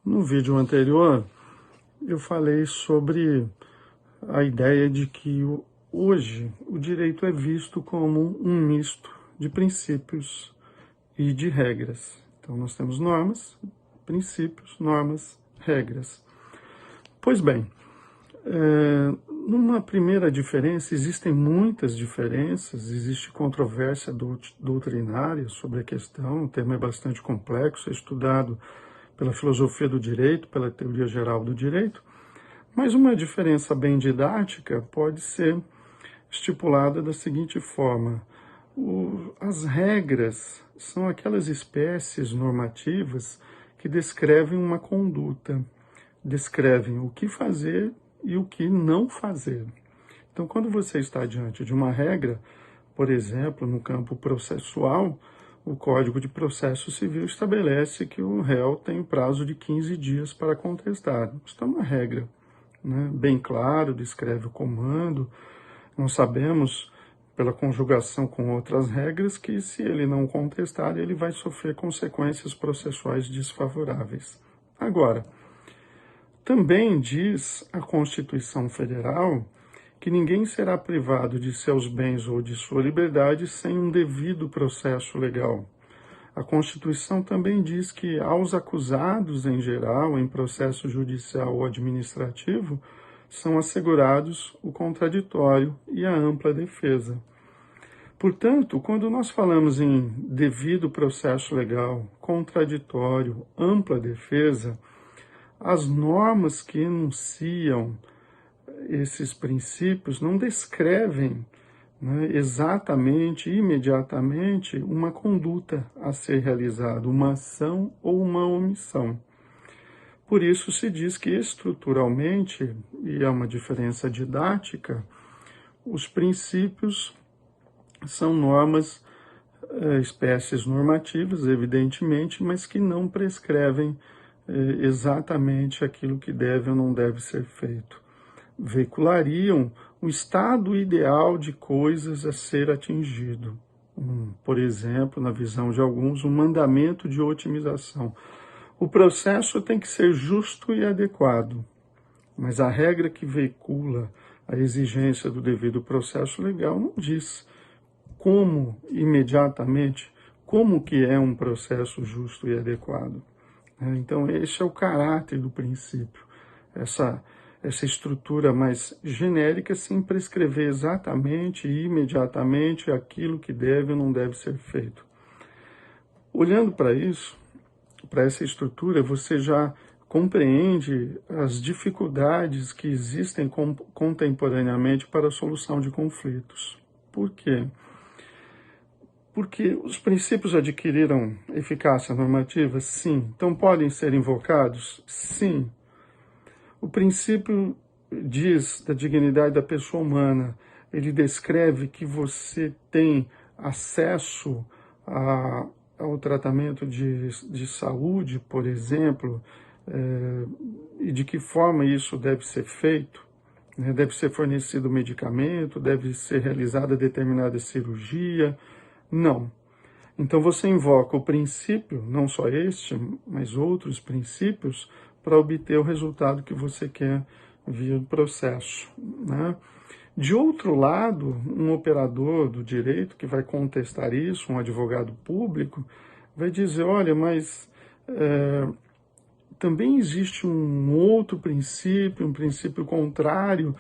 No vídeo anterior, eu falei sobre a ideia de que hoje o direito é visto como um misto de princípios e de regras. Então, nós temos normas, princípios, normas, regras. Pois bem, numa primeira diferença, existem muitas diferenças, existe controvérsia doutrinária sobre a questão, o tema é bastante complexo, é estudado pela filosofia do direito, pela teoria geral do direito, mas uma diferença bem didática pode ser estipulada da seguinte forma: as regras são aquelas espécies normativas que descrevem uma conduta, descrevem o que fazer e o que não fazer. Então, quando você está diante de uma regra, por exemplo, no campo processual, o Código de Processo Civil estabelece que o réu tem prazo de 15 dias para contestar. Isso é uma regra, né? Bem claro, descreve o comando. Nós sabemos, pela conjugação com outras regras, que se ele não contestar, ele vai sofrer consequências processuais desfavoráveis. Agora, também diz a Constituição Federal que ninguém será privado de seus bens ou de sua liberdade sem um devido processo legal. A Constituição também diz que aos acusados em geral, em processo judicial ou administrativo, são assegurados o contraditório e a ampla defesa. Portanto, quando nós falamos em devido processo legal, contraditório, ampla defesa, as normas que enunciam esses princípios não descrevem, né, exatamente, imediatamente, uma conduta a ser realizada, uma ação ou uma omissão. Por isso se diz que estruturalmente, e é uma diferença didática, os princípios são normas, espécies normativas, evidentemente, mas que não prescrevem exatamente aquilo que deve ou não deve ser feito. Veiculariam o estado ideal de coisas a ser atingido. Por exemplo, na visão de alguns, um mandamento de otimização. O processo tem que ser justo e adequado, mas a regra que veicula a exigência do devido processo legal não diz como, imediatamente, como que é um processo justo e adequado. Então, esse é o caráter do princípio, essa estrutura mais genérica, sem prescrever exatamente e imediatamente aquilo que deve ou não deve ser feito. Olhando para isso, para essa estrutura, você já compreende as dificuldades que existem contemporaneamente para a solução de conflitos. Por quê? Porque os princípios adquiriram eficácia normativa? Sim. Então podem ser invocados? Sim. O princípio diz da dignidade da pessoa humana, ele descreve que você tem acesso ao tratamento de saúde, por exemplo, e de que forma isso deve ser feito, né? Deve ser fornecido medicamento, deve ser realizada determinada cirurgia. Não. Então você invoca o princípio, não só este, mas outros princípios, para obter o resultado que você quer via processo, né? De outro lado, um operador do direito que vai contestar isso, um advogado público, vai dizer, olha, mas também existe um outro princípio, um princípio contrário,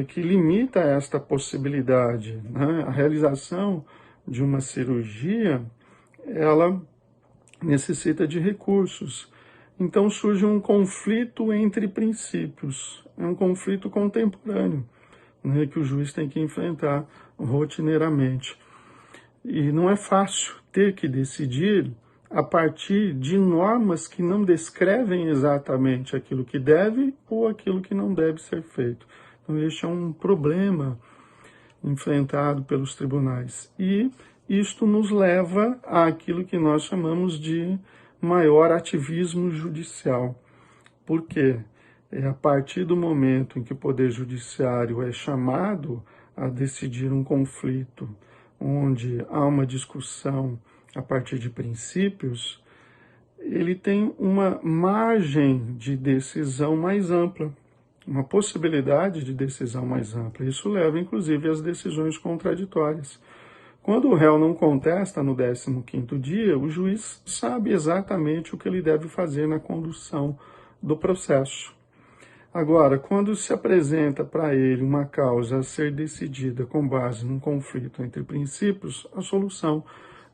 que limita esta possibilidade, né? A realização de uma cirurgia, ela necessita de recursos. Então surge um conflito entre princípios, é um conflito contemporâneo, né, que o juiz tem que enfrentar rotineiramente. E não é fácil ter que decidir a partir de normas que não descrevem exatamente aquilo que deve ou aquilo que não deve ser feito. Então este é um problema enfrentado pelos tribunais. E isto nos leva àquilo que nós chamamos de maior ativismo judicial. Por quê? É a partir do momento em que o Poder Judiciário é chamado a decidir um conflito, onde há uma discussão a partir de princípios, ele tem uma margem de decisão mais ampla, uma possibilidade de decisão mais ampla. Isso leva, inclusive, às decisões contraditórias. Quando o réu não contesta no 15º dia, o juiz sabe exatamente o que ele deve fazer na condução do processo. Agora, quando se apresenta para ele uma causa a ser decidida com base num conflito entre princípios, a solução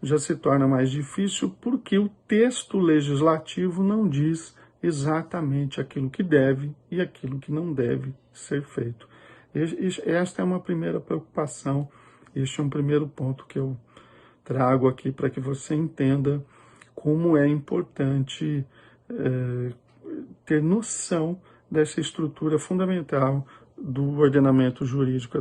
já se torna mais difícil porque o texto legislativo não diz exatamente aquilo que deve e aquilo que não deve ser feito. Esta é uma primeira preocupação, este é um primeiro ponto que eu trago aqui para que você entenda como é importante ter noção dessa estrutura fundamental do ordenamento jurídico